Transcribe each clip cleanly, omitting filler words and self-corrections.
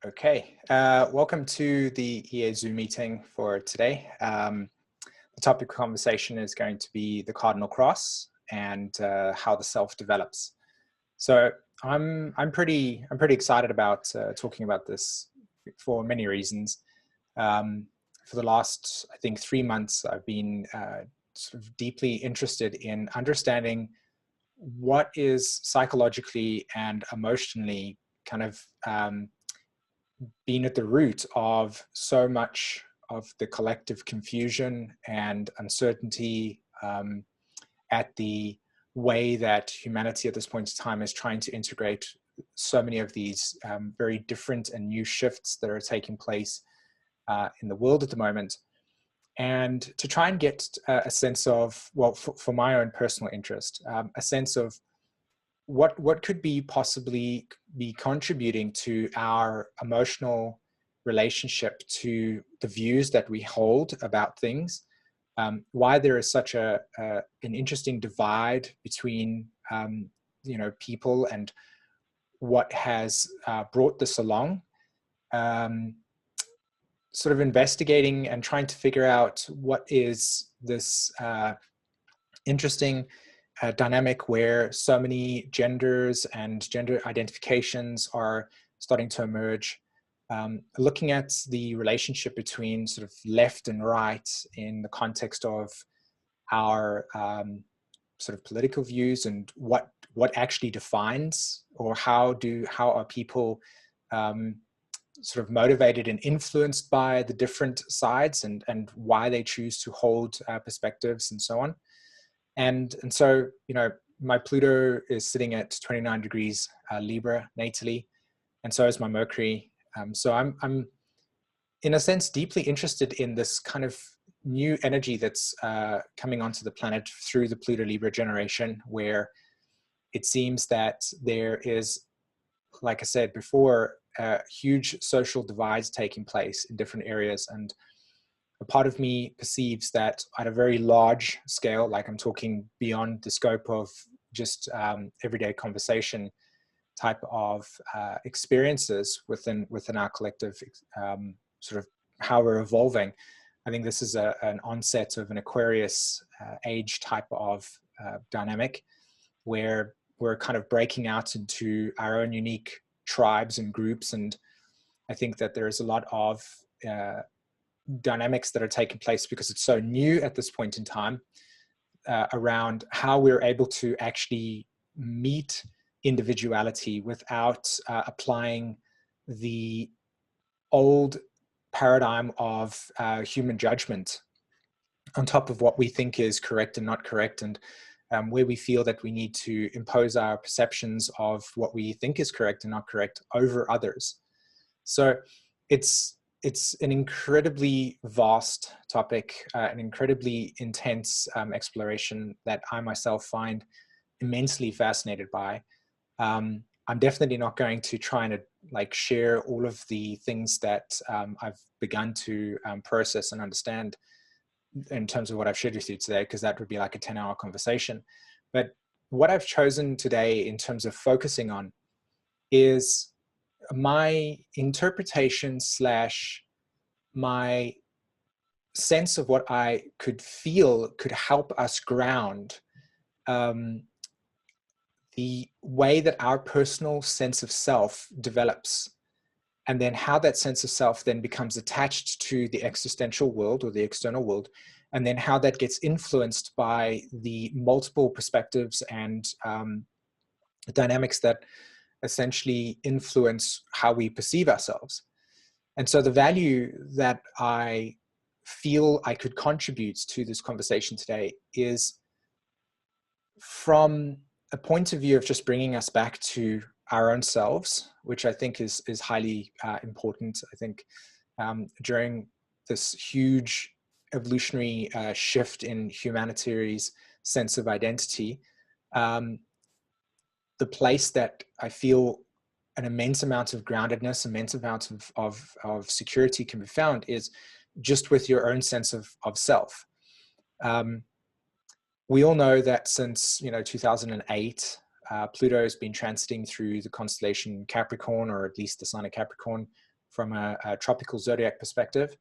Okay, welcome to the EA Zoom meeting for today. The topic of conversation is going to be the cardinal cross and how the self develops. So I'm pretty excited about talking about this for many reasons. For the last, I think, 3 months, I've been sort of deeply interested in understanding what is psychologically and emotionally kind of been at the root of so much of the collective confusion and uncertainty at the way that humanity at this point in time is trying to integrate so many of these very different and new shifts that are taking place in the world at the moment. And to try and get a sense of, well, for my own personal interest, a sense of what could be possibly be contributing to our emotional relationship to the views that we hold about things, why there is such an interesting divide between people, and what has brought this along, sort of investigating and trying to figure out what is this interesting dynamic where so many genders and gender identifications are starting to emerge. Looking at the relationship between sort of left and right in the context of our sort of political views, and what actually defines, or how are people sort of motivated and influenced by the different sides, and why they choose to hold perspectives and so on. And so, my Pluto is sitting at 29 degrees Libra natally, and so is my Mercury. So I'm in a sense deeply interested in this kind of new energy that's coming onto the planet through the Pluto Libra generation, where it seems that there is, like I said before, huge social divides taking place in different areas. And a part of me perceives that at a very large scale, like I'm talking beyond the scope of just everyday conversation type of experiences within our collective, sort of how we're evolving. I think this is an onset of an Aquarius age type of dynamic, where we're kind of breaking out into our own unique tribes and groups. And I think that there is a lot of dynamics that are taking place, because it's so new at this point in time, around how we're able to actually meet individuality without applying the old paradigm of human judgment on top of what we think is correct and not correct, and where we feel that we need to impose our perceptions of what we think is correct and not correct over others. So it's an incredibly vast topic, an incredibly intense exploration that I myself find immensely fascinated by. I'm definitely not going to try and share all of the things that I've begun to process and understand in terms of what I've shared with you today, because that would be like a 10-hour conversation. But what I've chosen today in terms of focusing on is my interpretation / my sense of what I could feel could help us ground the way that our personal sense of self develops, and then how that sense of self then becomes attached to the existential world or the external world, and then how that gets influenced by the multiple perspectives and dynamics that essentially influence how we perceive ourselves. And so the value that I feel I could contribute to this conversation today is from a point of view of just bringing us back to our own selves, which I think is highly important. I think during this huge evolutionary shift in humanity's sense of identity, the place that I feel an immense amount of groundedness, immense amount of security can be found is just with your own sense of self. We all know that since 2008, Pluto has been transiting through the constellation Capricorn, or at least the sign of Capricorn, from a tropical zodiac perspective.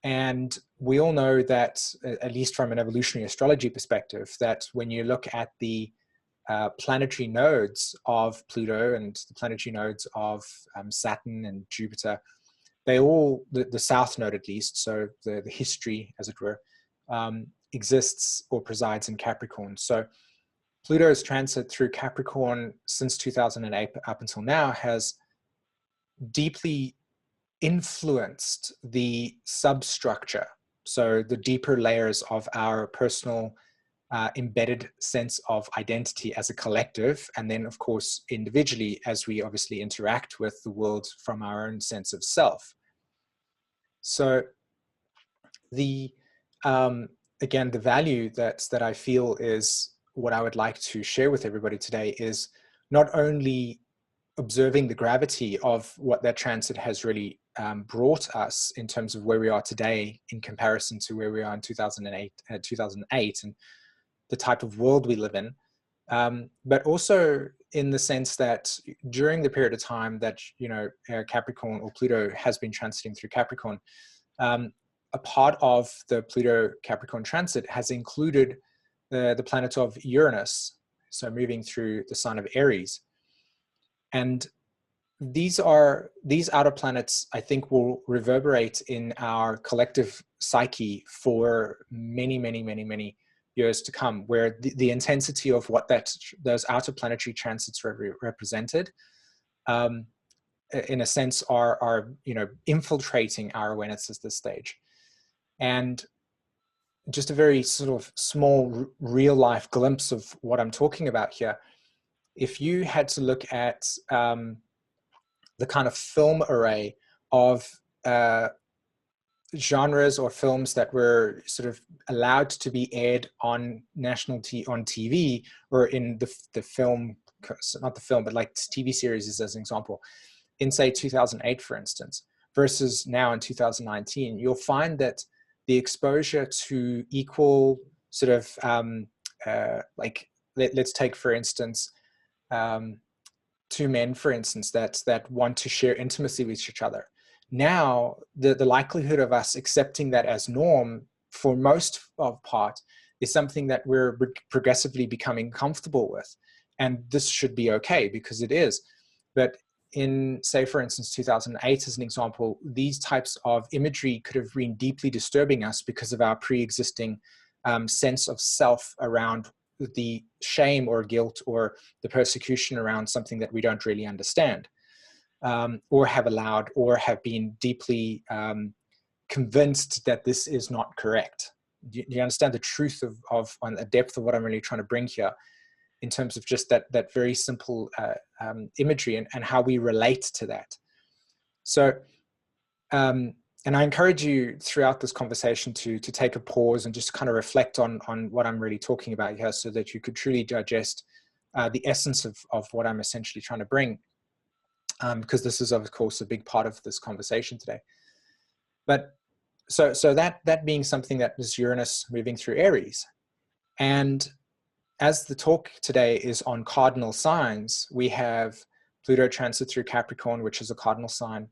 And we all know that, at least from an evolutionary astrology perspective, that when you look at the planetary nodes of Pluto and the planetary nodes of Saturn and Jupiter, they all, the south node at least, so the history, as it were, exists or presides in Capricorn. So Pluto's transit through Capricorn since 2008 up until now has deeply influenced the substructure, so the deeper layers of our personal embedded sense of identity as a collective, and then of course individually as we obviously interact with the world from our own sense of self. So the again, the value that I feel is what I would like to share with everybody today is not only observing the gravity of what that transit has really brought us in terms of where we are today in comparison to where we are in 2008 and the type of world we live in, but also in the sense that during the period of time that, you know, Capricorn or Pluto has been transiting through Capricorn, a part of the Pluto Capricorn transit has included the planet of Uranus, so moving through the sign of Aries. And these outer planets, I think, will reverberate in our collective psyche for many, many, many, many years to come, where the intensity of what those outer planetary transits represented, in a sense, are you know, infiltrating our awareness at this stage. And just a very sort of small real life glimpse of what I'm talking about here. If you had to look at the kind of film array of genres or films that were sort of allowed to be aired on on TV, or in the film, not the film, but like TV series as an example, in say 2008, for instance, versus now in 2019, you'll find that the exposure to equal sort of like, let's take, for instance, two men, for instance, that want to share intimacy with each other. Now, the likelihood of us accepting that as norm for most of part is something that we're progressively becoming comfortable with. And this should be okay, because it is. But in, say, for instance, 2008, as an example, these types of imagery could have been deeply disturbing us because of our pre-existing sense of self around the shame or guilt or the persecution around something that we don't really understand, or have allowed, or have been deeply convinced that this is not correct. Do you understand the truth of and the depth of what I'm really trying to bring here, in terms of just that very simple imagery and how we relate to that? So, and I encourage you throughout this conversation to take a pause and just kind of reflect on what I'm really talking about here, so that you could truly digest the essence of what I'm essentially trying to bring, because this is, of course, a big part of this conversation today. But so that being something that is Uranus moving through Aries, and as the talk today is on cardinal signs, we have Pluto transit through Capricorn, which is a cardinal sign.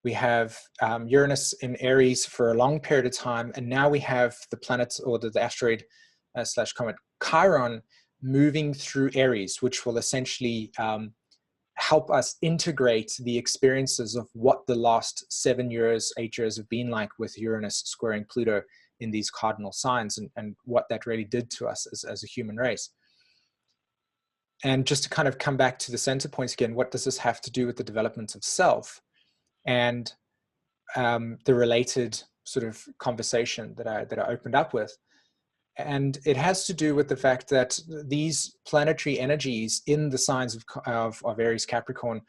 We have Uranus in Aries for a long period of time, and now we have the planet, or the asteroid slash comet Chiron, moving through Aries, which will essentially help us integrate the experiences of what the last 7 years, 8 years have been like with Uranus squaring Pluto in these cardinal signs, and what that really did to us as a human race. And just to kind of come back to the center points again, what does this have to do with the development of self and the related sort of conversation that I opened up with? And it has to do with the fact that these planetary energies in the signs of Aries Capricorn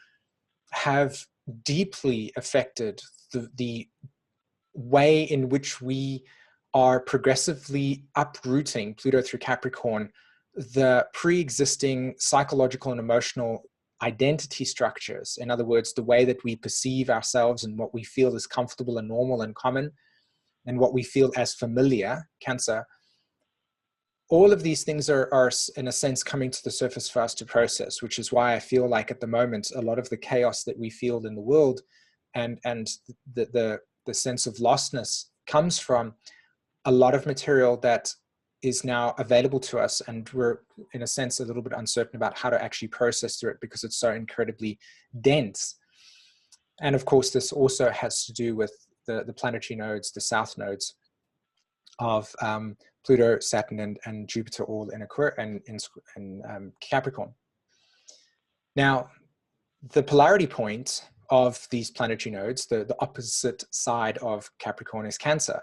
have deeply affected the way in which we are progressively uprooting, Pluto through Capricorn, the pre-existing psychological and emotional identity structures. In other words, the way that we perceive ourselves and what we feel is comfortable and normal and common, and what we feel as familiar, Cancer. All of these things are in a sense coming to the surface for us to process, which is why I feel like at the moment, a lot of the chaos that we feel in the world and the sense of lostness comes from a lot of material that is now available to us, and we're in a sense a little bit uncertain about how to actually process through it because it's so incredibly dense. And of course, this also has to do with the planetary nodes, the south nodes of Pluto, Saturn, and Jupiter, all in Capricorn. Now, the polarity point of these planetary nodes, the opposite side of Capricorn, is Cancer.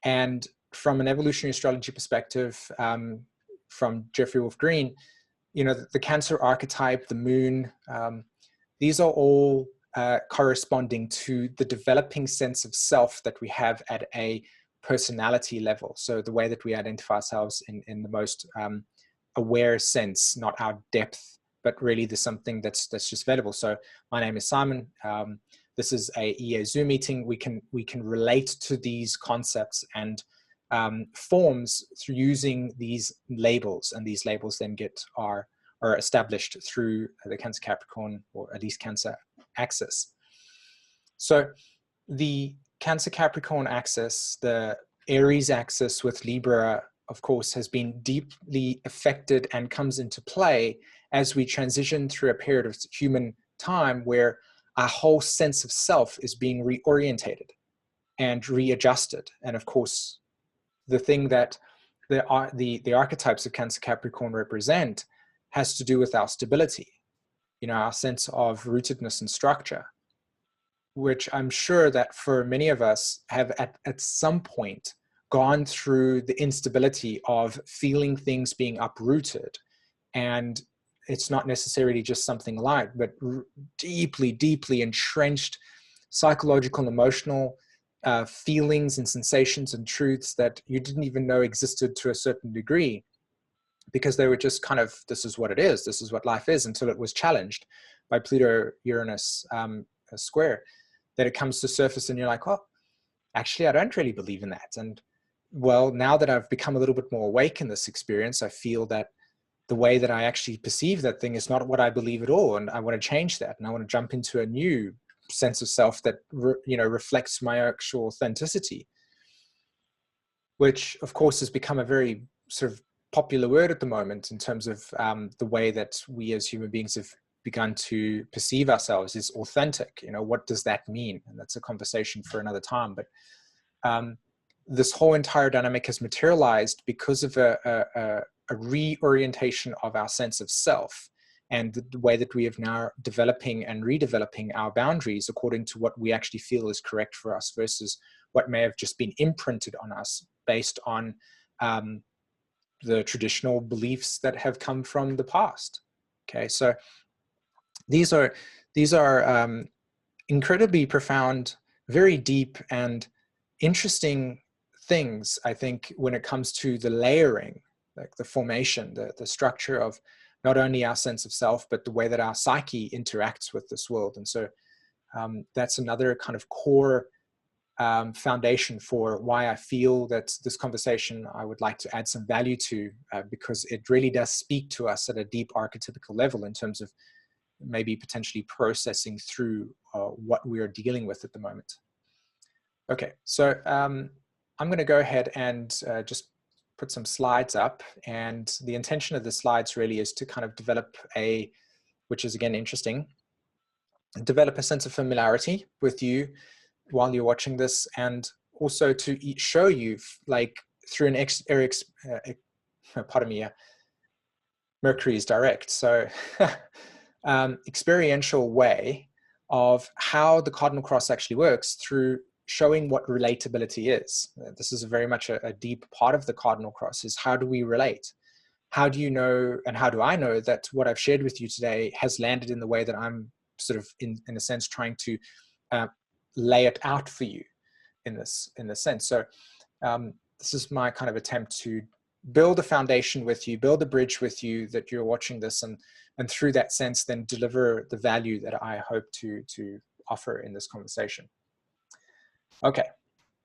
And from an evolutionary astrology perspective, from Jeffrey Wolf Green, you know, the Cancer archetype, the moon, these are all corresponding to the developing sense of self that we have at a personality level. So the way that we identify ourselves in the most aware sense, not our depth, but really there's something that's just available. So my name is SΥmონ. This is a EA Zoom meeting. We can relate to these concepts and forms through using these labels, and these labels then are established through the Cancer Capricorn, or at least Cancer axis. So the Cancer Capricorn axis, the Aries axis with Libra, of course, has been deeply affected and comes into play as we transition through a period of human time where our whole sense of self is being reorientated and readjusted. And of course, the thing that the archetypes of Cancer Capricorn represent has to do with our stability, you know, our sense of rootedness and structure, which I'm sure that for many of us have at some point gone through the instability of feeling things being uprooted. And it's not necessarily just something light, but deeply, deeply entrenched psychological and emotional feelings and sensations and truths that you didn't even know existed to a certain degree, because they were just kind of, this is what it is, this is what life is, until it was challenged by Pluto-Uranus square, that it comes to surface and you're like, oh, actually, I don't really believe in that. And well, now that I've become a little bit more awake in this experience, I feel that the way that I actually perceive that thing is not what I believe at all. And I want to change that. And I want to jump into a new sense of self that, you know, reflects my actual authenticity, which of course has become a very sort of popular word at the moment in terms of the way that we as human beings have begun to perceive ourselves is authentic. You know, what does that mean? And that's a conversation for another time. But this whole entire dynamic has materialized because of a reorientation of our sense of self, and the way that we are now developing and redeveloping our boundaries according to what we actually feel is correct for us versus what may have just been imprinted on us based on the traditional beliefs that have come from the past. Okay, so these are incredibly profound, very deep and interesting things, I think, when it comes to the layering, like the formation, the structure of not only our sense of self, but the way that our psyche interacts with this world. And so that's another kind of core foundation for why I feel that this conversation I would like to add some value to, because it really does speak to us at a deep archetypical level in terms of maybe potentially processing through what we are dealing with at the moment. Okay, so I'm going to go ahead and just put some slides up, and the intention of the slides really is to kind of develop which is again interesting, develop a sense of familiarity with you while you're watching this, and also to show you, like, through an pardon me, Mercury is direct, so experiential way of how the cardinal cross actually works through showing what relatability is. This is very much a deep part of the cardinal cross, is how do we relate? How do you know, and how do I know that what I've shared with you today has landed in the way that I'm sort of, in a sense, trying to lay it out for you in this sense. So this is my kind of attempt to build a foundation with you, build a bridge with you, that you're watching this, and through that sense then deliver the value that I hope to offer in this conversation. Okay,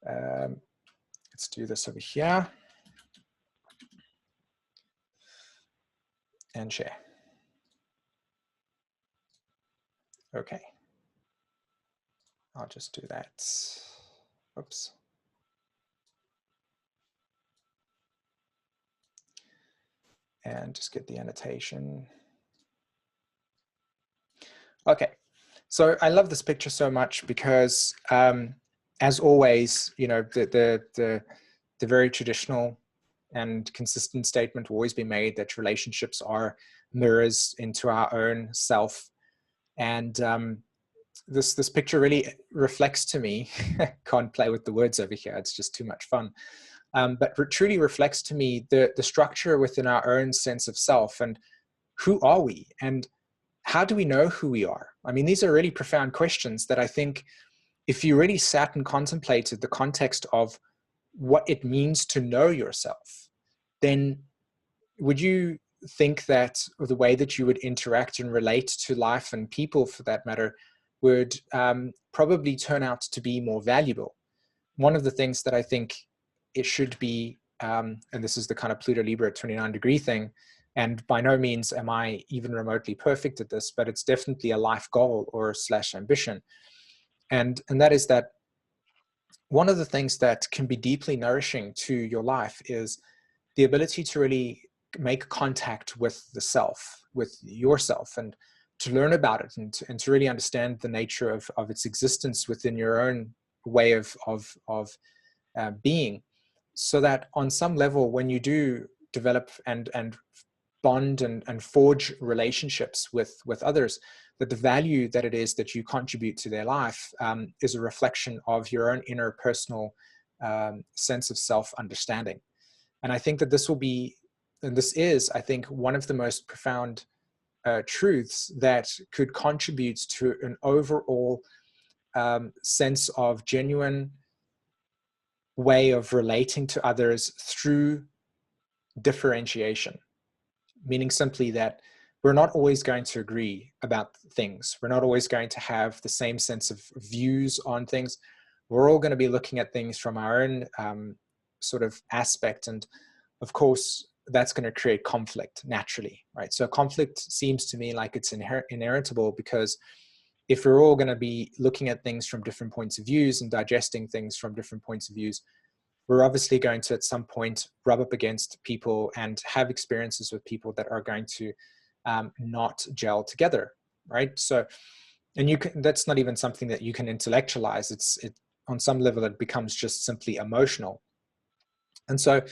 let's do this over here and share. Okay. I'll just do that. Oops. And just get the annotation. Okay, so I love this picture so much because, as always, you know, the very traditional and consistent statement will always be made that relationships are mirrors into our own self. And this picture really reflects to me, can't play with the words over here, it's just too much fun. But truly reflects to me the structure within our own sense of self, and who are we? And how do we know who we are? I mean, these are really profound questions that I think if you really sat and contemplated the context of what it means to know yourself, then would you think that the way that you would interact and relate to life and people, for that matter, would probably turn out to be more valuable? One of the things that I think it should be, and this is the kind of Pluto Libra 29-degree thing, and by no means am I even remotely perfect at this, but it's definitely a life goal or / ambition. And that is that one of the things that can be deeply nourishing to your life is the ability to really make contact with the self, with yourself, and to learn about it, and to really understand the nature of its existence within your own way of being, so that on some level, when you do develop and bond and forge relationships with others, that the value that it is that you contribute to their life is a reflection of your own inner personal sense of self-understanding. And I think that this will be, and this is, I think, one of the most profound truths that could contribute to an overall sense of genuine way of relating to others through differentiation. Meaning simply that we're not always going to agree about things. We're not always going to have the same sense of views on things. We're all going to be looking at things from our own sort of aspect. And of course, that's going to create conflict naturally, right? So conflict seems to me like it's inheritable, because if we're all going to be looking at things from different points of views and digesting things from different points of views, we're obviously going to at some point rub up against people and have experiences with people that are going to not gel together, right? So, and you can, that's not even something that you can intellectualize. It on some level, it becomes just simply emotional. And so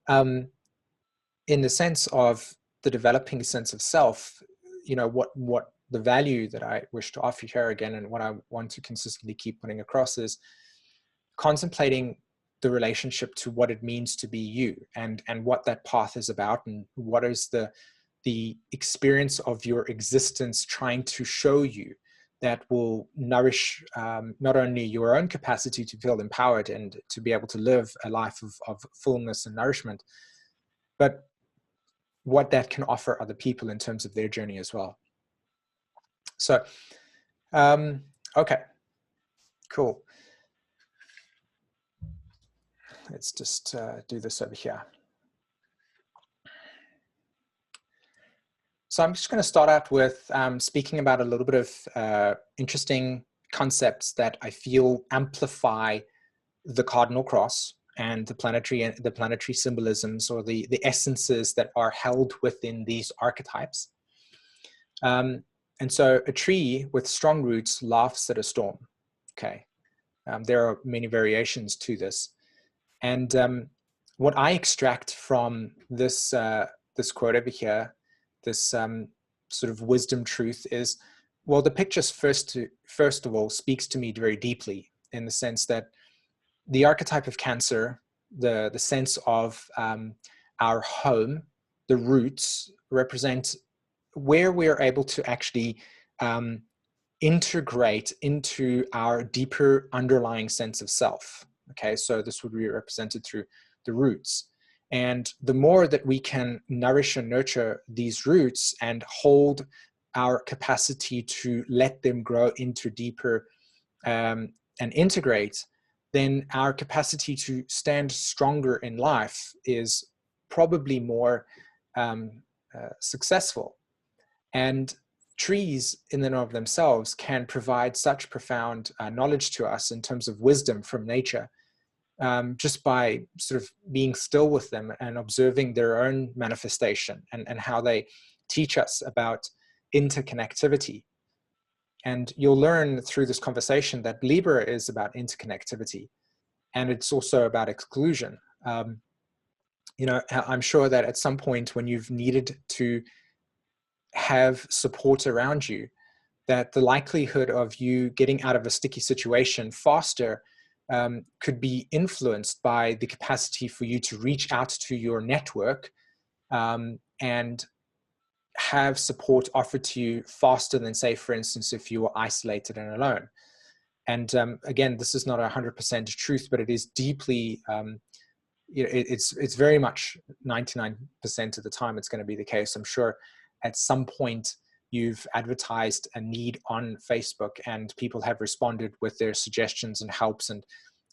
in the sense of the developing sense of self, you know, what the value that I wish to offer here again, and what I want to consistently keep putting across, is contemplating the relationship to what it means to be you, and what that path is about, and what is the experience of your existence trying to show you that will nourish not only your own capacity to feel empowered and to be able to live a life of fullness and nourishment, but what that can offer other people in terms of their journey as well. So, okay, cool. Let's just do this over here. So I'm just going to start out with speaking about a little bit of interesting concepts that I feel amplify the cardinal cross and the planetary symbolisms, or the essences that are held within these archetypes. And so a tree with strong roots laughs at a storm. Okay, there are many variations to this, and what I extract from this this quote over here, this sort of wisdom truth, is, well, the picture first of all speaks to me very deeply, in the sense that the archetype of Cancer, the sense of our home, the roots, represent where we're able to actually integrate into our deeper underlying sense of self. Okay, so this would be represented through the roots. And the more that we can nourish and nurture these roots and hold our capacity to let them grow into deeper and integrate, then our capacity to stand stronger in life is probably more successful. And trees in and of themselves can provide such profound knowledge to us in terms of wisdom from nature, just by sort of being still with them and observing their own manifestation and how they teach us about interconnectivity. And you'll learn through this conversation that Libra is about interconnectivity, and it's also about exclusion. You know, I'm sure that at some point when you've needed to have support around you, that the likelihood of you getting out of a sticky situation faster could be influenced by the capacity for you to reach out to your network and have support offered to you faster than, say, for instance, if you were isolated and alone. And again, this is not 100% truth, but it is deeply, you know, it's very much 99% of the time it's going to be the case. I'm sure at some point you've advertised a need on Facebook and people have responded with their suggestions and helps, and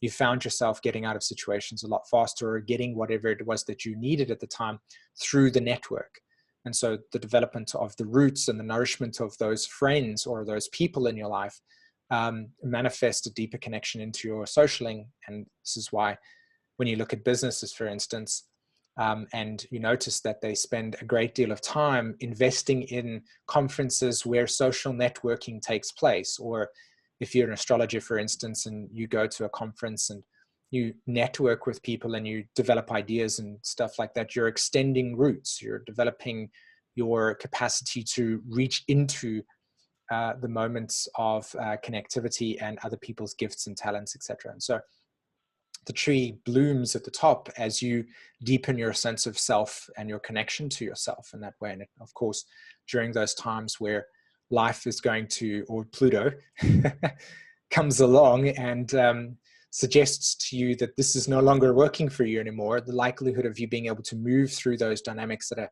you found yourself getting out of situations a lot faster or getting whatever it was that you needed at the time through the network. And so the development of the roots and the nourishment of those friends or those people in your life manifest a deeper connection into your socialing. And this is why when you look at businesses, for instance, and you notice that they spend a great deal of time investing in conferences where social networking takes place. Or if you're an astrologer, for instance, and you go to a conference and you network with people and you develop ideas and stuff like that, you're extending roots, you're developing your capacity to reach into the moments of connectivity and other people's gifts and talents, etc. And so the tree blooms at the top as you deepen your sense of self and your connection to yourself in that way. And of course, during those times where life is going to, or Pluto comes along and suggests to you that this is no longer working for you anymore, the likelihood of you being able to move through those dynamics at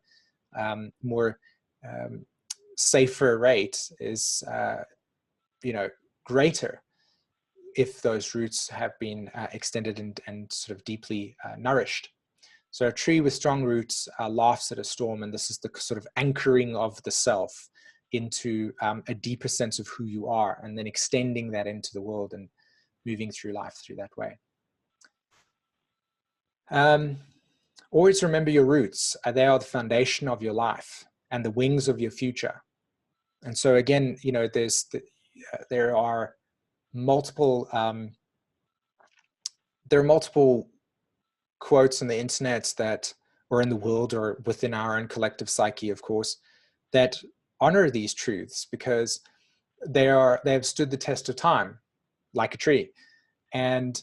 a more safer rate is, you know, greater if those roots have been extended and sort of deeply nourished. So a tree with strong roots laughs at a storm, and this is the sort of anchoring of the self into a deeper sense of who you are, and then extending that into the world and moving through life through that way. Always remember your roots. They are the foundation of your life and the wings of your future. And so again, you know, there are multiple quotes on the internet that, or in the world, or within our own collective psyche, of course, that honor these truths because they have stood the test of time, like a tree. And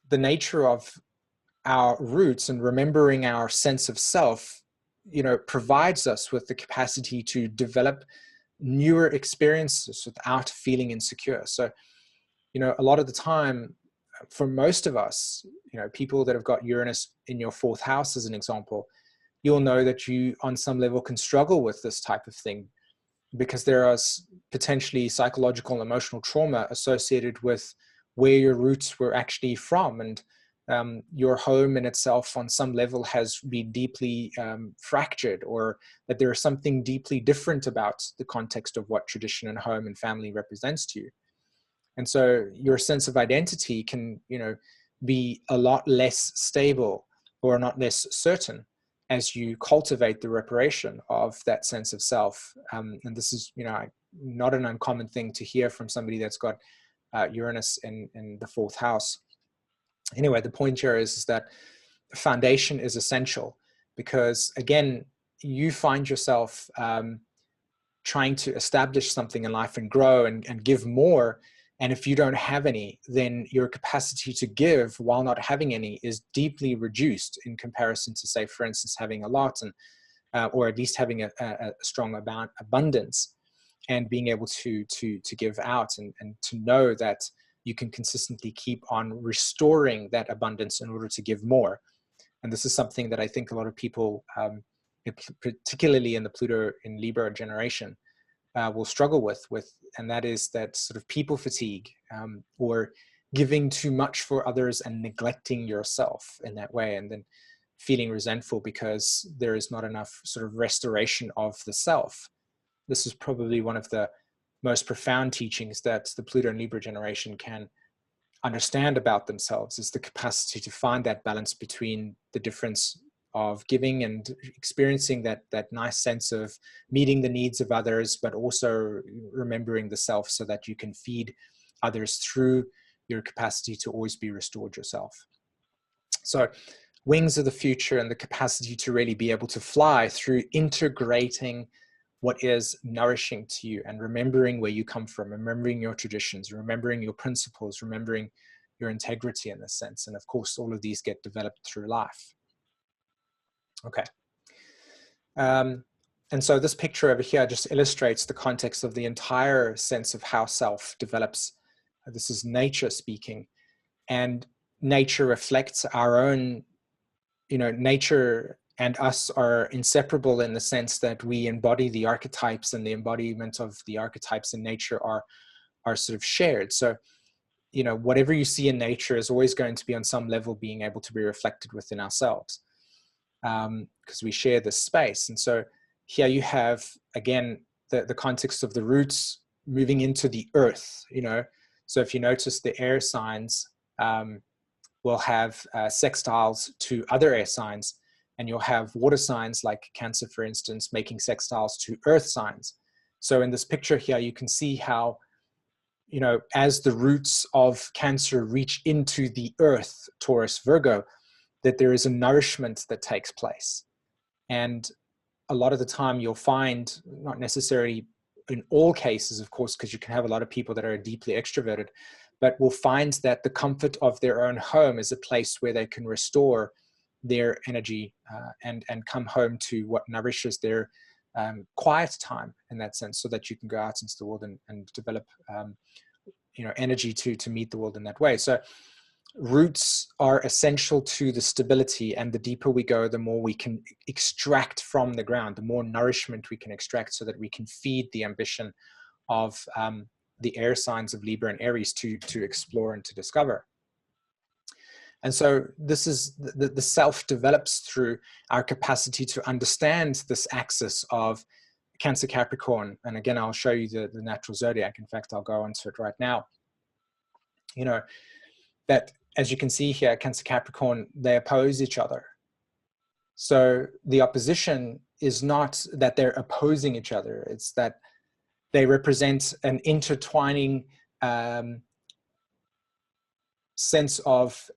the nature of our roots and remembering our sense of self, you know, provides us with the capacity to develop newer experiences without feeling insecure. So, you know, a lot of the time, for most of us, you know, people that have got Uranus in your fourth house, as an example, you'll know that you, on some level, can struggle with this type of thing because there is potentially psychological and emotional trauma associated with where your roots were actually from. And your home in itself, on some level, has been deeply fractured, or that there is something deeply different about the context of what tradition and home and family represents to you. And so your sense of identity can, you know, be a lot less stable or not less certain as you cultivate the reparation of that sense of self. And this is, you know, not an uncommon thing to hear from somebody that's got Uranus in the fourth house. Anyway, the point here is that foundation is essential because, again, you find yourself trying to establish something in life and grow and give more. And if you don't have any, then your capacity to give while not having any is deeply reduced in comparison to, say, for instance, having a lot, and or at least having a strong abundance, and being able to give out and to know that you can consistently keep on restoring that abundance in order to give more. And this is something that I think a lot of people, particularly in the Pluto in Libra generation, will struggle with, and that is that sort of people fatigue, or giving too much for others and neglecting yourself in that way, and then feeling resentful because there is not enough sort of restoration of the self. this is probably one of the most profound teachings that the Pluto and Libra generation can understand about themselves, is the capacity to find that balance between the difference of giving and experiencing that nice sense of meeting the needs of others, but also remembering the self so that you can feed others through your capacity to always be restored yourself. So wings of the future and the capacity to really be able to fly through integrating what is nourishing to you and remembering where you come from, remembering your traditions, remembering your principles, remembering your integrity in this sense. And of course, all of these get developed through life. Okay. And so this picture over here just illustrates the context of the entire sense of how self develops. This is nature speaking, and nature reflects our own, nature and us are inseparable in the sense that we embody the archetypes, and the embodiment of the archetypes in nature are sort of shared. So, whatever you see in nature is always going to be on some level being able to be reflected within ourselves, because we share this space. And so here you have, again, the context of the roots moving into the earth, So if you notice, the air signs will have sextiles to other air signs, and you'll have water signs like Cancer, for instance, making sextiles to earth signs. So in this picture here, you can see how, as the roots of Cancer reach into the earth, Taurus, Virgo, that there is a nourishment that takes place. And a lot of the time you'll find, not necessarily in all cases, of course, because you can have a lot of people that are deeply extroverted, but will find that the comfort of their own home is a place where they can restore their energy and come home to what nourishes their quiet time in that sense, so that you can go out into the world and develop energy to meet the world in that way. So roots are essential to the stability, and the deeper we go, the more we can extract from the ground, the more nourishment we can extract, so that we can feed the ambition of the air signs of Libra and Aries to explore and to discover. And so this is the self develops through our capacity to understand this axis of Cancer, Capricorn. And again, I'll show you the natural zodiac. In fact, I'll go into it right now. That, as you can see here, Cancer, Capricorn, they oppose each other. So the opposition is not that they're opposing each other. It's that they represent an intertwining sense of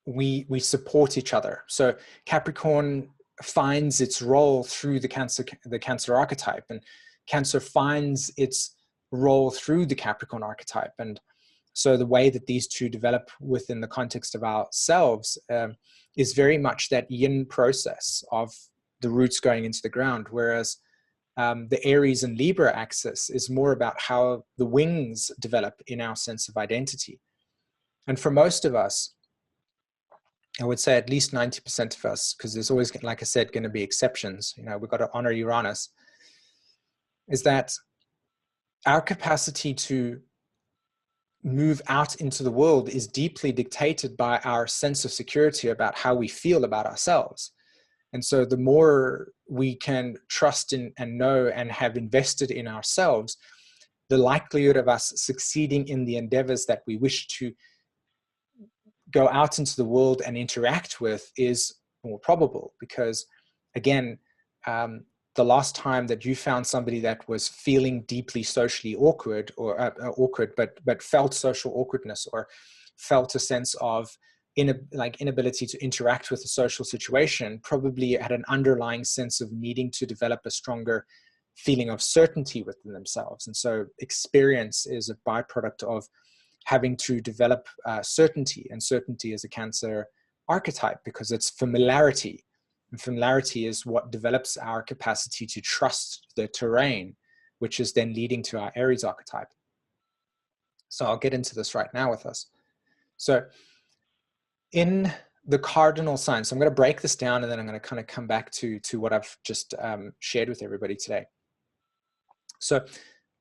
we support each other. So Capricorn finds its role through the Cancer archetype, and Cancer finds its role through the Capricorn archetype. And so the way that these two develop within the context of ourselves is very much that yin process of the roots going into the ground, whereas the Aries and Libra axis is more about how the wings develop in our sense of identity. And for most of us, I would say at least 90% of us, because there's always, like I said, going to be exceptions, we've got to honor Uranus, is that our capacity to move out into the world is deeply dictated by our sense of security about how we feel about ourselves. And so the more we can trust in and know and have invested in ourselves, the likelihood of us succeeding in the endeavors that we wish to go out into the world and interact with is more probable. Because again, the last time that you found somebody that was feeling deeply socially awkward, or awkward, but felt social awkwardness, or felt a sense of inability to interact with a social situation, probably had an underlying sense of needing to develop a stronger feeling of certainty within themselves. And so experience is a byproduct of having to develop certainty, and certainty is a Cancer archetype because it's familiarity. And familiarity is what develops our capacity to trust the terrain, which is then leading to our Aries archetype. So I'll get into this right now with us. So in the cardinal signs, so I'm going to break this down, and then I'm going to kind of come back to what I've just shared with everybody today. So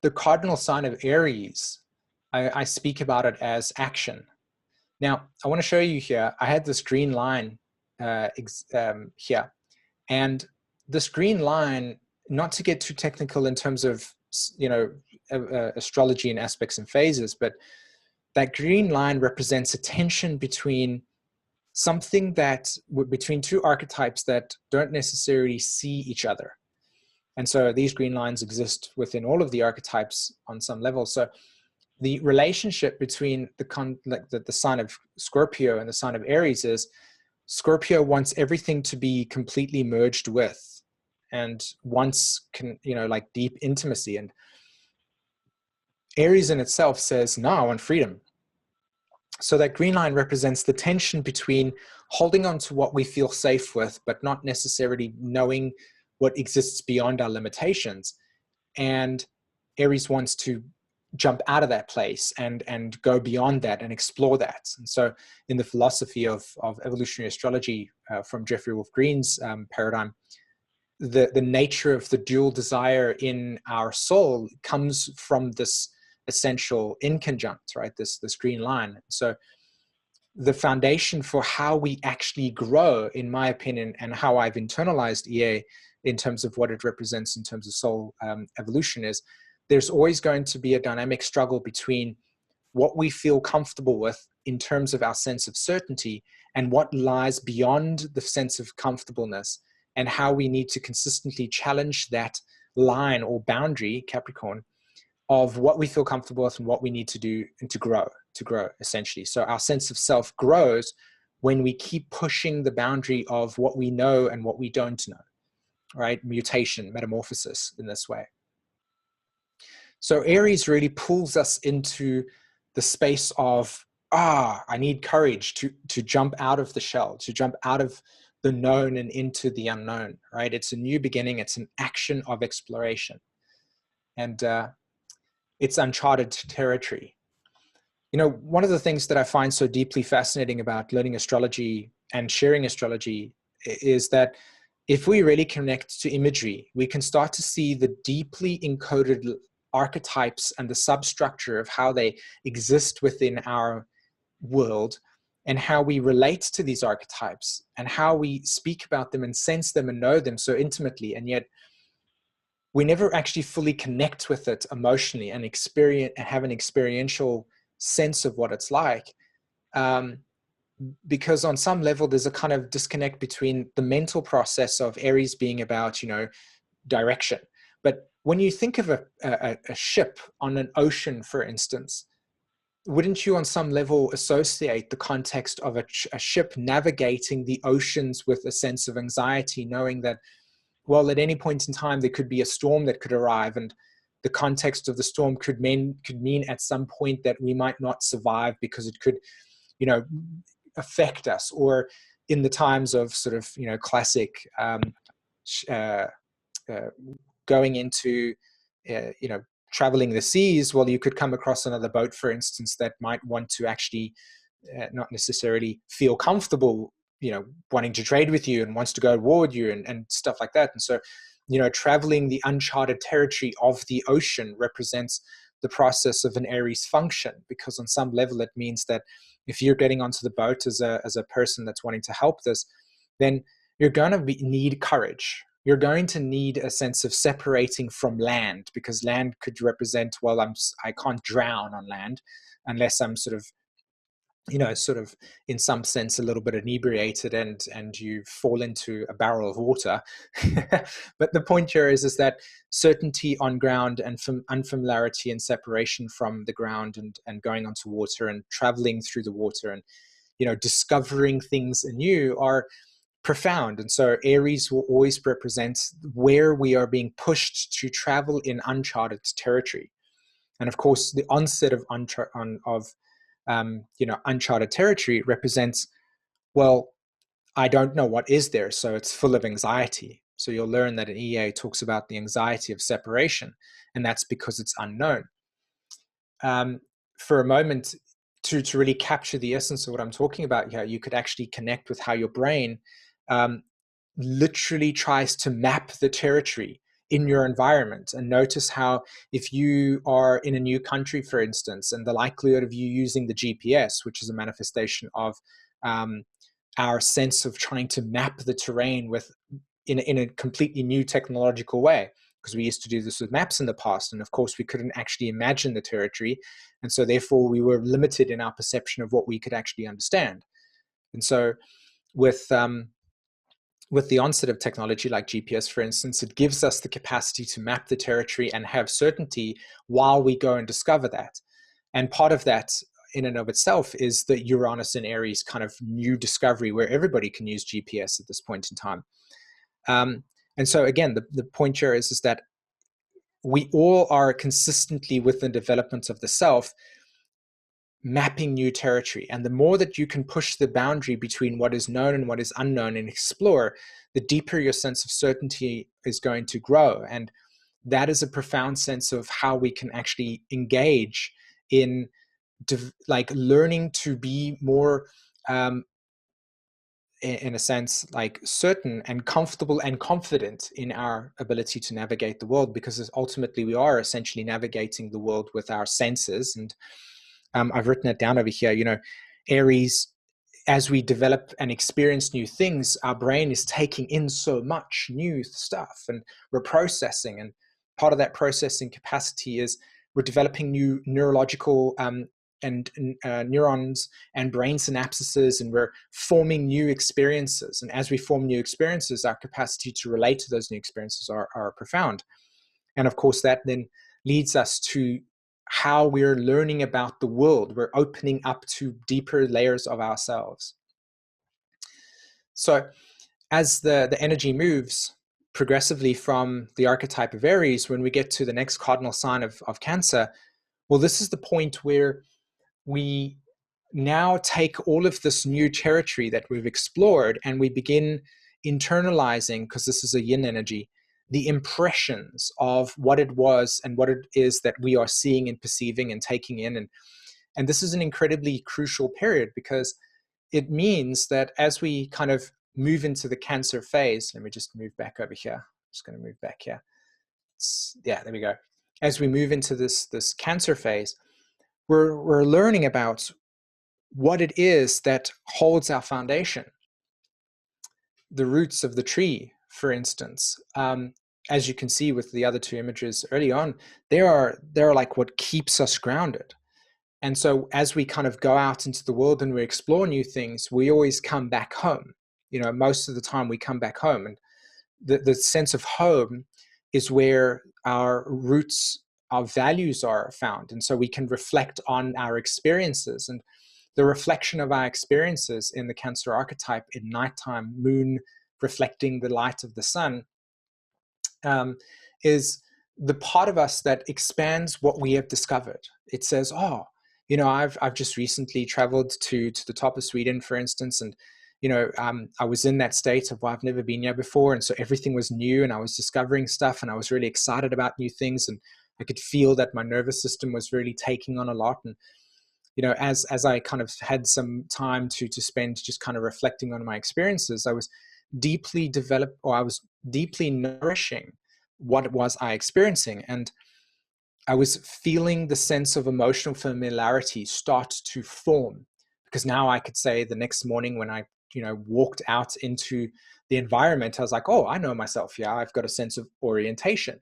the cardinal sign of Aries, I speak about it as action. Now, I want to show you here, I had this green line here. And this green line not to get too technical in terms of, you know, astrology and aspects and phases, but that green line represents a tension between something that, between two archetypes that don't necessarily see each other. And so these green lines exist within all of the archetypes on some level. So the relationship between the sign of Scorpio and the sign of Aries is, Scorpio wants everything to be completely merged with, and wants, you know, like deep intimacy. And Aries in itself says, no, I want freedom. So that green line represents the tension between holding on to what we feel safe with, but not necessarily knowing what exists beyond our limitations. And Aries wants to jump out of that place and go beyond that and explore that. And so in the philosophy of evolutionary astrology, from Jeffrey Wolf Green's paradigm, the nature of the dual desire in our soul comes from this essential inconjunct, right? This green line. So the foundation for how we actually grow, in my opinion, and how I've internalized EA in terms of what it represents in terms of soul evolution, is there's always going to be a dynamic struggle between what we feel comfortable with in terms of our sense of certainty and what lies beyond the sense of comfortableness, and how we need to consistently challenge that line or boundary, Capricorn, of what we feel comfortable with and what we need to do and to grow essentially. So our sense of self grows when we keep pushing the boundary of what we know and what we don't know, right? Mutation, metamorphosis in this way. So Aries really pulls us into the space of, I need courage to jump out of the shell, to jump out of the known and into the unknown, right? It's a new beginning. It's an action of exploration. And it's uncharted territory. You know, one of the things that I find so deeply fascinating about learning astrology and sharing astrology is that if we really connect to imagery, we can start to see the deeply encoded archetypes and the substructure of how they exist within our world, and how we relate to these archetypes, and how we speak about them and sense them and know them so intimately, and yet we never actually fully connect with it emotionally and experience and have an experiential sense of what it's like. Because on some level, there's a kind of disconnect between the mental process of Aries being about, you know, direction. But when you think of a ship on an ocean, for instance, wouldn't you on some level associate the context of a ship navigating the oceans with a sense of anxiety, knowing that, well, at any point in time, there could be a storm that could arrive, and the context of the storm could mean at some point that we might not survive because it could, you know, affect us. Or in the times of sort of, you know, classic going into, you know, traveling the seas, well, you could come across another boat, for instance, that might want to actually not necessarily feel comfortable, you know, wanting to trade with you and wants to go to war with you and stuff like that. And so, you know, traveling the uncharted territory of the ocean represents the process of an Aries function, because on some level it means that if you're getting onto the boat as a person that's wanting to help this, then you're going to need courage. You're going to need a sense of separating from land, because land could represent, well, I can't drown on land unless I'm sort of, you know, sort of in some sense a little bit inebriated and you fall into a barrel of water. But the point here is that certainty on ground and from unfamiliarity and separation from the ground and going onto water and traveling through the water and, you know, discovering things anew are profound. And so Aries will always represent where we are being pushed to travel in uncharted territory. And of course, the onset of you know, uncharted territory represents, well, I don't know what is there, so it's full of anxiety. So you'll learn that in EA talks about the anxiety of separation, and that's because it's unknown. For a moment, to really capture the essence of what I'm talking about here, you could actually connect with how your brain literally tries to map the territory in your environment, and notice how if you are in a new country, for instance, and the likelihood of you using the GPS, which is a manifestation of our sense of trying to map the terrain with in a completely new technological way, because we used to do this with maps in the past, and of course we couldn't actually imagine the territory, and so therefore we were limited in our perception of what we could actually understand. And so with the onset of technology like GPS, for instance, it gives us the capacity to map the territory and have certainty while we go and discover that. And part of that in and of itself is the Uranus and Aries kind of new discovery where everybody can use GPS at this point in time. And so again, the point here is that we all are consistently with the development of the self mapping new territory. And the more that you can push the boundary between what is known and what is unknown and explore, the deeper your sense of certainty is going to grow. And that is a profound sense of how we can actually engage in like learning to be more in a sense like certain and comfortable and confident in our ability to navigate the world, because ultimately we are essentially navigating the world with our senses. And I've written it down over here, you know, Aries, as we develop and experience new things, our brain is taking in so much new stuff and we're processing. And part of that processing capacity is we're developing new neurological and neurons and brain synapses, and we're forming new experiences. And as we form new experiences, our capacity to relate to those new experiences are profound. And of course, that then leads us to how we're learning about the world. We're opening up to deeper layers of ourselves. So as the energy moves progressively from the archetype of Aries, when we get to the next cardinal sign of Cancer, well, this is the point where we now take all of this new territory that we've explored and we begin internalizing, because this is a yin energy, the impressions of what it was and what it is that we are seeing and perceiving and taking in. And this is an incredibly crucial period, because it means that as we kind of move into the Cancer phase, let me just move back over here. I'm just going to move back here. Yeah, there we go. As we move into this Cancer phase, we're learning about what it is that holds our foundation. The roots of the tree, for instance, as you can see with the other two images early on, they're like what keeps us grounded. And so as we kind of go out into the world and we explore new things, we always come back home. You know, most of the time we come back home. And the sense of home is where our roots, our values are found. And so we can reflect on our experiences. And the reflection of our experiences in the Cancer archetype in nighttime, moon reflecting the light of the sun, is the part of us that expands what we have discovered. It says, oh, you know, I've just recently traveled to the top of Sweden, for instance, and you know, I was in that state of, well, I've never been here before, and so everything was new, and I was discovering stuff, and I was really excited about new things, and I could feel that my nervous system was really taking on a lot. And you know, as I kind of had some time to spend just kind of reflecting on my experiences, I was deeply nourishing what it was I experiencing. And I was feeling the sense of emotional familiarity start to form, because now I could say the next morning when I, you know, walked out into the environment, I was like, oh, I know myself. Yeah, I've got a sense of orientation.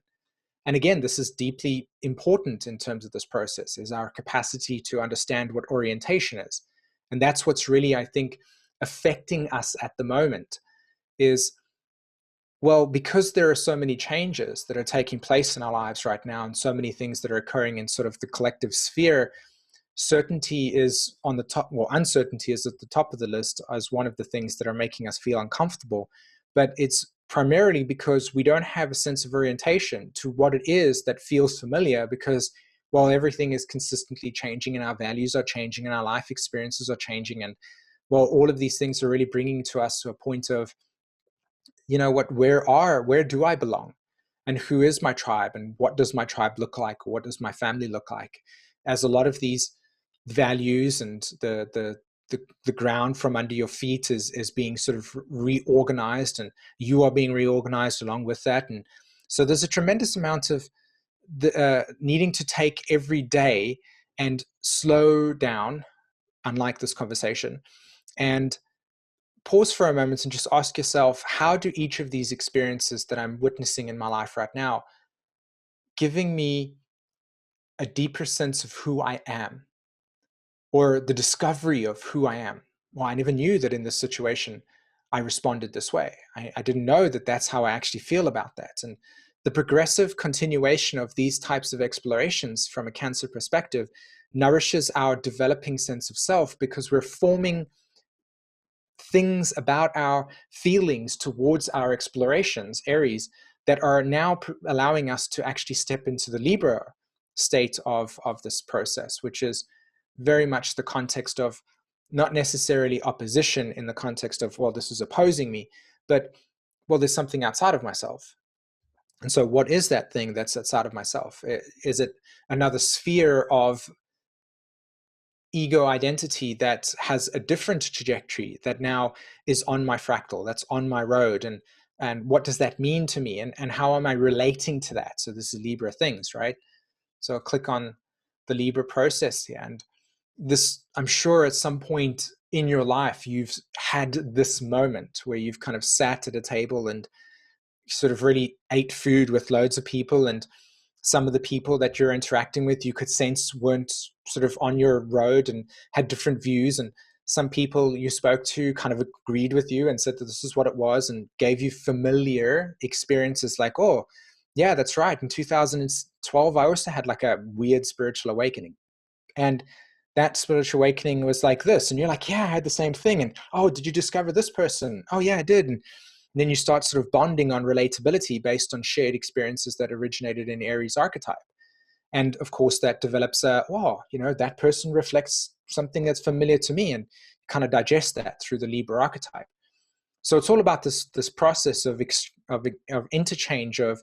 And again, this is deeply important in terms of this process, is our capacity to understand what orientation is. And that's what's really, I think, affecting us at the moment is, well, because there are so many changes that are taking place in our lives right now and so many things that are occurring in sort of the collective sphere, certainty is on the top, well, uncertainty is at the top of the list as one of the things that are making us feel uncomfortable. But it's primarily because we don't have a sense of orientation to what it is that feels familiar, because while everything is consistently changing and our values are changing and our life experiences are changing, and well, all of these things are really bringing to us to a point of, you know what, where do I belong? And who is my tribe? And what does my tribe look like? Or what does my family look like? As a lot of these values and the ground from under your feet is being sort of reorganized, and you are being reorganized along with that. And so there's a tremendous amount of needing to take every day and slow down, unlike this conversation, and pause for a moment and just ask yourself, how do each of these experiences that I'm witnessing in my life right now giving me a deeper sense of who I am, or the discovery of who I am? Well, I never knew that in this situation I responded this way. I didn't know that that's how I actually feel about that. And the progressive continuation of these types of explorations from a Cancer perspective nourishes our developing sense of self, because we're forming things about our feelings towards our explorations, Aries, that are now allowing us to actually step into the Libra state of this process, which is very much the context of not necessarily opposition in the context of, well, this is opposing me, but, well, there's something outside of myself. And so what is that thing that's outside of myself? Is it another sphere of ego identity that has a different trajectory, that now is on my fractal, that's on my road? And what does that mean to me? And how am I relating to that? So this is Libra things, right? So I'll click on the Libra process here. And this, I'm sure at some point in your life, you've had this moment where you've kind of sat at a table and sort of really ate food with loads of people, and some of the people that you're interacting with, you could sense weren't sort of on your road and had different views. And some people you spoke to kind of agreed with you and said that this is what it was, and gave you familiar experiences like, oh, yeah, that's right. In 2012, I also had like a weird spiritual awakening. And that spiritual awakening was like this. And you're like, yeah, I had the same thing. And, oh, did you discover this person? Oh, yeah, I did. And then you start sort of bonding on relatability based on shared experiences that originated in Aries archetype. And of course, that develops that person reflects something that's familiar to me, and kind of digest that through the Libra archetype. So it's all about this process of interchange, of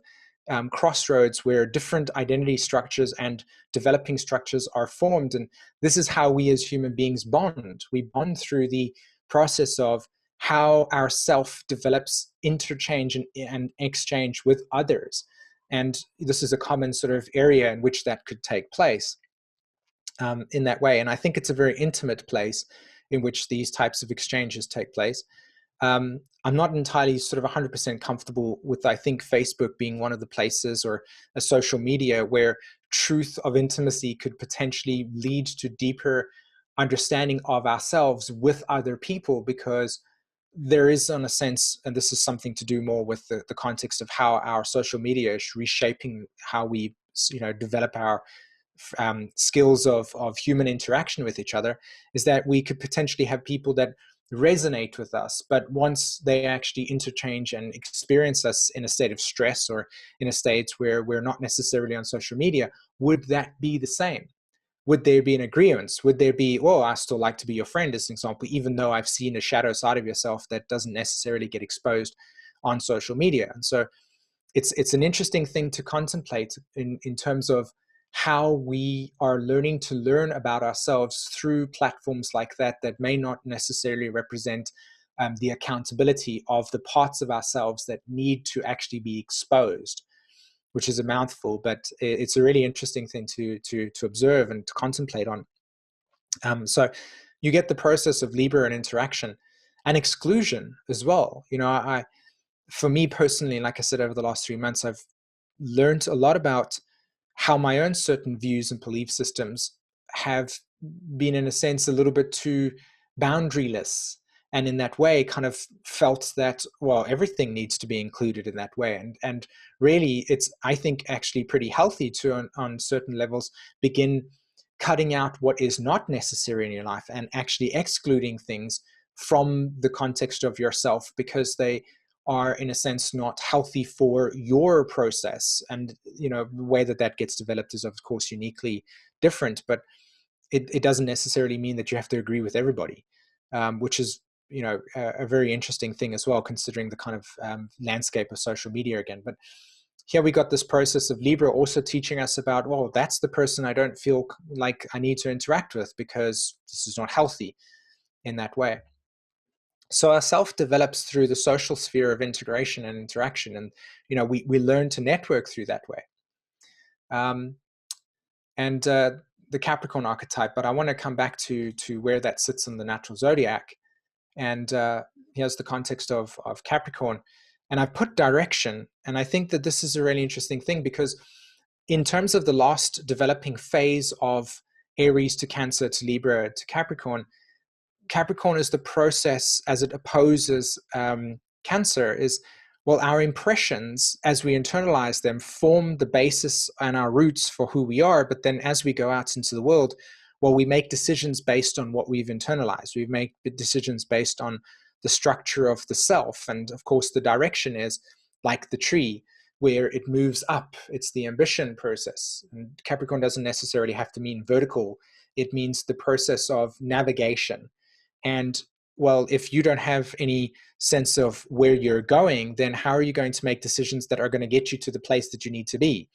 crossroads where different identity structures and developing structures are formed. And this is how we as human beings bond. We bond through the process of how our self develops interchange and exchange with others. And this is a common sort of area in which that could take place in that way. And I think it's a very intimate place in which these types of exchanges take place. I'm not entirely sort of 100% comfortable with, I think, Facebook being one of the places, or a social media, where truth of intimacy could potentially lead to deeper understanding of ourselves with other people, because there is, in a sense, and this is something to do more with the context of how our social media is reshaping how we develop our skills of human interaction with each other, is that we could potentially have people that resonate with us, but once they actually interchange and experience us in a state of stress, or in a state where we're not necessarily on social media, would that be the same? Would there be an agreement? Would there be, oh, I still like to be your friend, as an example, even though I've seen a shadow side of yourself that doesn't necessarily get exposed on social media? And so it's an interesting thing to contemplate in terms of how we are learning to learn about ourselves through platforms like that may not necessarily represent the accountability of the parts of ourselves that need to actually be exposed, which is a mouthful, but it's a really interesting thing to observe and to contemplate on. So you get the process of Libra and interaction and exclusion as well. For me personally, like I said, over the last 3 months, I've learned a lot about how my own certain views and belief systems have been, in a sense, a little bit too boundaryless. And in that way, kind of felt that, well, everything needs to be included in that way. And really, it's, I think, actually pretty healthy to, on certain levels, begin cutting out what is not necessary in your life, and actually excluding things from the context of yourself, because they are, in a sense, not healthy for your process. And the way that gets developed is, of course, uniquely different, but it doesn't necessarily mean that you have to agree with everybody, which is a very interesting thing as well, considering the kind of landscape of social media again. But here we got this process of Libra also teaching us about, well, that's the person I don't feel like I need to interact with, because this is not healthy in that way. So our self develops through the social sphere of integration and interaction, and we learn to network through that way. And the Capricorn archetype, but I want to come back to where that sits in the natural zodiac. And here's the context of Capricorn. And I've put direction. And I think that this is a really interesting thing, because in terms of the last developing phase of Aries to Cancer to Libra to Capricorn, Capricorn is the process as it opposes Cancer is, well, our impressions as we internalize them form the basis and our roots for who we are. But then as we go out into the world, well, we make decisions based on what we've internalized. We make decisions based on the structure of the self. And of course, the direction is like the tree, where it moves up. It's the ambition process. And Capricorn doesn't necessarily have to mean vertical. It means the process of navigation. And well, if you don't have any sense of where you're going, then how are you going to make decisions that are going to get you to the place that you need to be?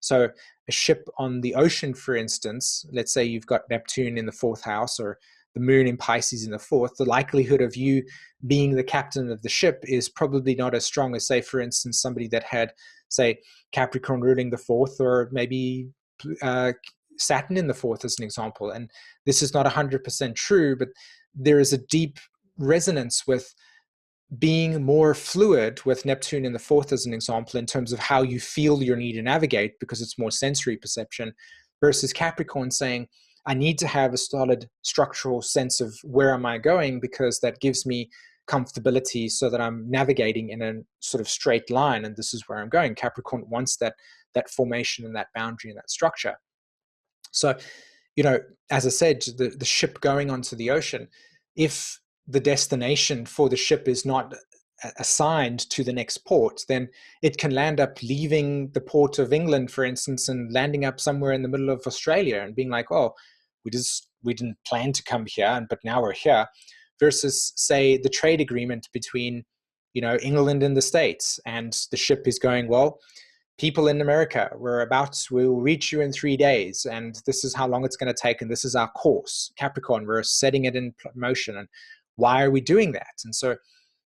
So a ship on the ocean, for instance, let's say you've got Neptune in the 4th house or the moon in Pisces in the 4th, the likelihood of you being the captain of the ship is probably not as strong as, say, for instance, somebody that had, say, Capricorn ruling the 4th, or maybe Saturn in the 4th as an example. And this is not 100% true, but there is a deep resonance with being more fluid with Neptune in the 4th as an example, in terms of how you feel your need to navigate, because it's more sensory perception, versus Capricorn saying, I need to have a solid structural sense of where am I going, because that gives me comfortability so that I'm navigating in a sort of straight line, and this is where I'm going. Capricorn wants that formation and that boundary and that structure. So, you know, as I said, the ship going onto the ocean, if the destination for the ship is not assigned to the next port, then it can land up leaving the port of England, for instance, and landing up somewhere in the middle of Australia and being like, oh, we didn't plan to come here, but now we're here. Versus, say, the trade agreement between, you know, England and the States, and the ship is going, well, people in America, we'll reach you in 3 days, and this is how long it's going to take, and this is our course. Capricorn, we're setting it in motion, and why are we doing that? And so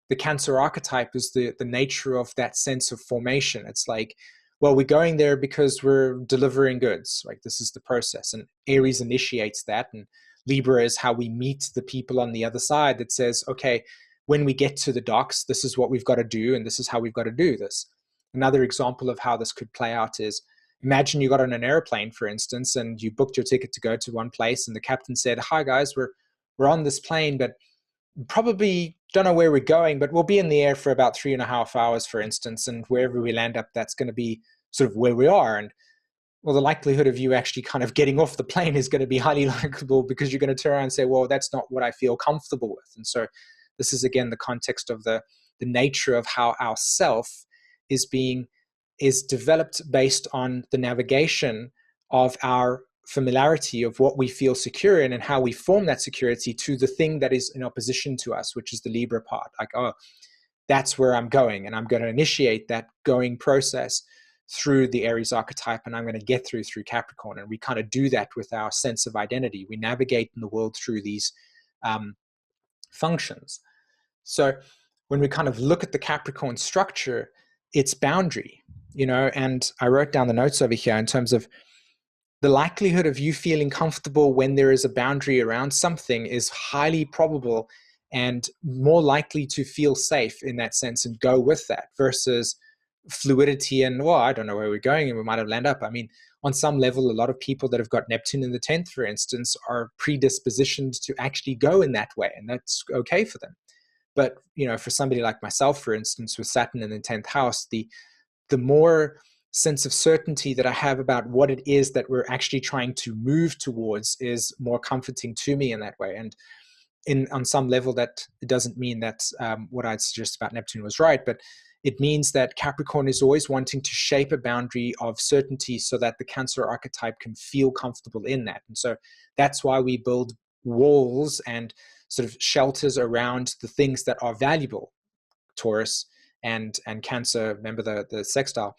the Cancer archetype is the nature of that sense of formation. It's like, well, we're going there because we're delivering goods. Like, this is the process, and Aries initiates that, and Libra is how we meet the people on the other side that says, okay, when we get to the docks, this is what we've got to do, and this is how we've got to do this. Another example of how this could play out is, imagine you got on an airplane, for instance, and you booked your ticket to go to one place, and the captain said, hi guys, we're on this plane, but probably don't know where we're going, but we'll be in the air for about 3.5 hours, for instance, and wherever we land up, that's going to be sort of where we are. And well, the likelihood of you actually kind of getting off the plane is going to be highly likable, because you're going to turn around and say, well, that's not what I feel comfortable with. And so this is, again, the context of the nature of how our self is developed based on the navigation of our familiarity of what we feel secure in, and how we form that security to the thing that is in opposition to us, which is the Libra part. Like, oh, that's where I'm going, and I'm going to initiate that going process through the Aries archetype, and I'm going to get through Capricorn. And we kind of do that with our sense of identity. We navigate in the world through these functions. So when we kind of look at the Capricorn structure, it's boundary, you know, and I wrote down the notes over here in terms of the likelihood of you feeling comfortable when there is a boundary around something is highly probable, and more likely to feel safe in that sense and go with that, versus fluidity and, well, I don't know where we're going and we might have land up. I mean, on some level, a lot of people that have got Neptune in the 10th, for instance, are predispositioned to actually go in that way, and that's okay for them. But, you know, for somebody like myself, for instance, with Saturn in the 10th house, the more sense of certainty that I have about what it is that we're actually trying to move towards is more comforting to me in that way. And on some level, that it doesn't mean that what I'd suggest about Neptune was right, but it means that Capricorn is always wanting to shape a boundary of certainty so that the Cancer archetype can feel comfortable in that. And so that's why we build walls and sort of shelters around the things that are valuable. Taurus and Cancer, remember the sextile,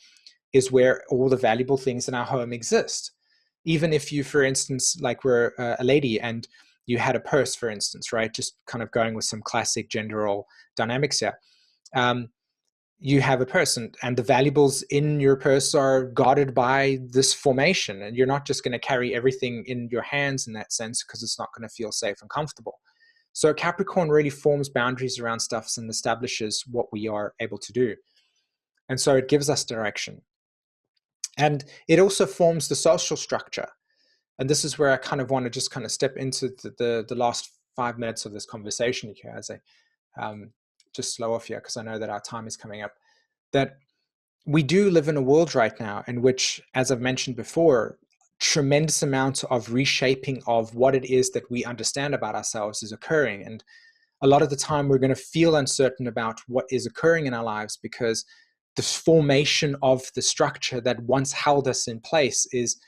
is where all the valuable things in our home exist. Even if you, for instance, like were a lady and you had a purse, for instance, right? Just kind of going with some classic gender role dynamics here. You have a purse, and the valuables in your purse are guarded by this formation, and you're not just going to carry everything in your hands in that sense, because it's not going to feel safe and comfortable. So Capricorn really forms boundaries around stuff and establishes what we are able to do. And so it gives us direction. And it also forms the social structure. And this is where I kind of want to just kind of step into the last 5 minutes of this conversation here as I just slow off here, because I know that our time is coming up. That we do live in a world right now in which, as I've mentioned before, tremendous amount of reshaping of what it is that we understand about ourselves is occurring. And a lot of the time we're going to feel uncertain about what is occurring in our lives because the formation of the structure that once held us in place is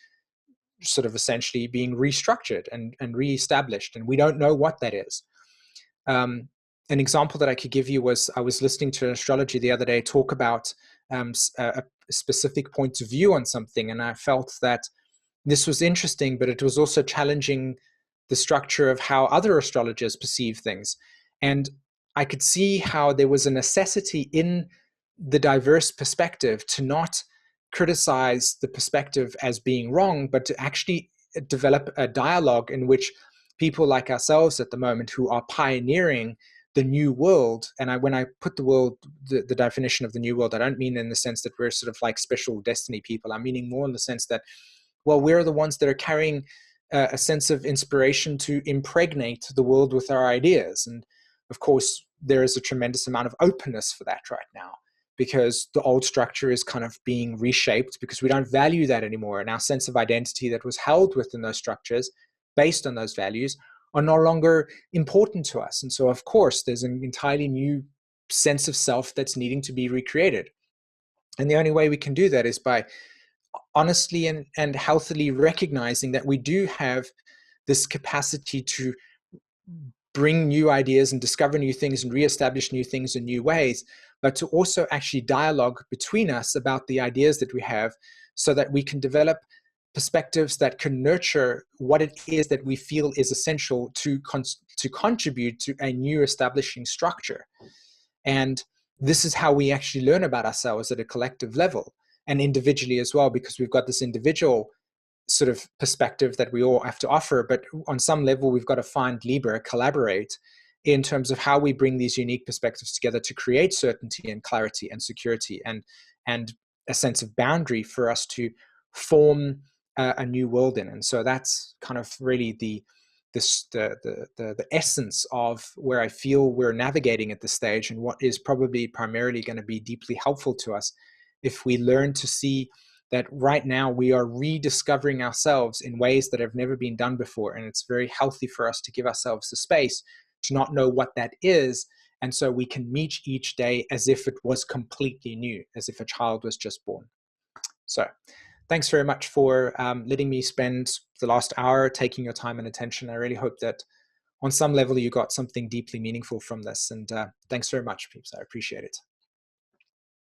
sort of essentially being restructured and reestablished, and we don't know what that is. An example that I could give you was I was listening to Astrology the other day talk about a specific point of view on something, and I felt that this was interesting, but it was also challenging the structure of how other astrologers perceive things. And I could see how there was a necessity in the diverse perspective to not criticize the perspective as being wrong, but to actually develop a dialogue in which people like ourselves at the moment who are pioneering the new world, and when I put the definition of the new world, I don't mean in the sense that we're sort of like special destiny people. I'm meaning more in the sense that, well, we're the ones that are carrying a sense of inspiration to impregnate the world with our ideas. And of course, there is a tremendous amount of openness for that right now, because the old structure is kind of being reshaped because we don't value that anymore. And our sense of identity that was held within those structures based on those values are no longer important to us. And so, of course, there's an entirely new sense of self that's needing to be recreated. And the only way we can do that is by honestly and healthily recognizing that we do have this capacity to bring new ideas and discover new things and reestablish new things in new ways, but to also actually dialogue between us about the ideas that we have so that we can develop perspectives that can nurture what it is that we feel is essential to contribute to a new establishing structure. And this is how we actually learn about ourselves at a collective level and individually as well, because we've got this individual sort of perspective that we all have to offer, but on some level we've got to find Libra, collaborate in terms of how we bring these unique perspectives together to create certainty and clarity and security and a sense of boundary for us to form a new world in. And so that's kind of really the essence of where I feel we're navigating at this stage, and what is probably primarily going to be deeply helpful to us if we learn to see that right now we are rediscovering ourselves in ways that have never been done before. And it's very healthy for us to give ourselves the space to not know what that is. And so we can meet each day as if it was completely new, as if a child was just born. So thanks very much for letting me spend the last hour taking your time and attention. I really hope that on some level you got something deeply meaningful from this. And thanks very much, peeps. I appreciate it.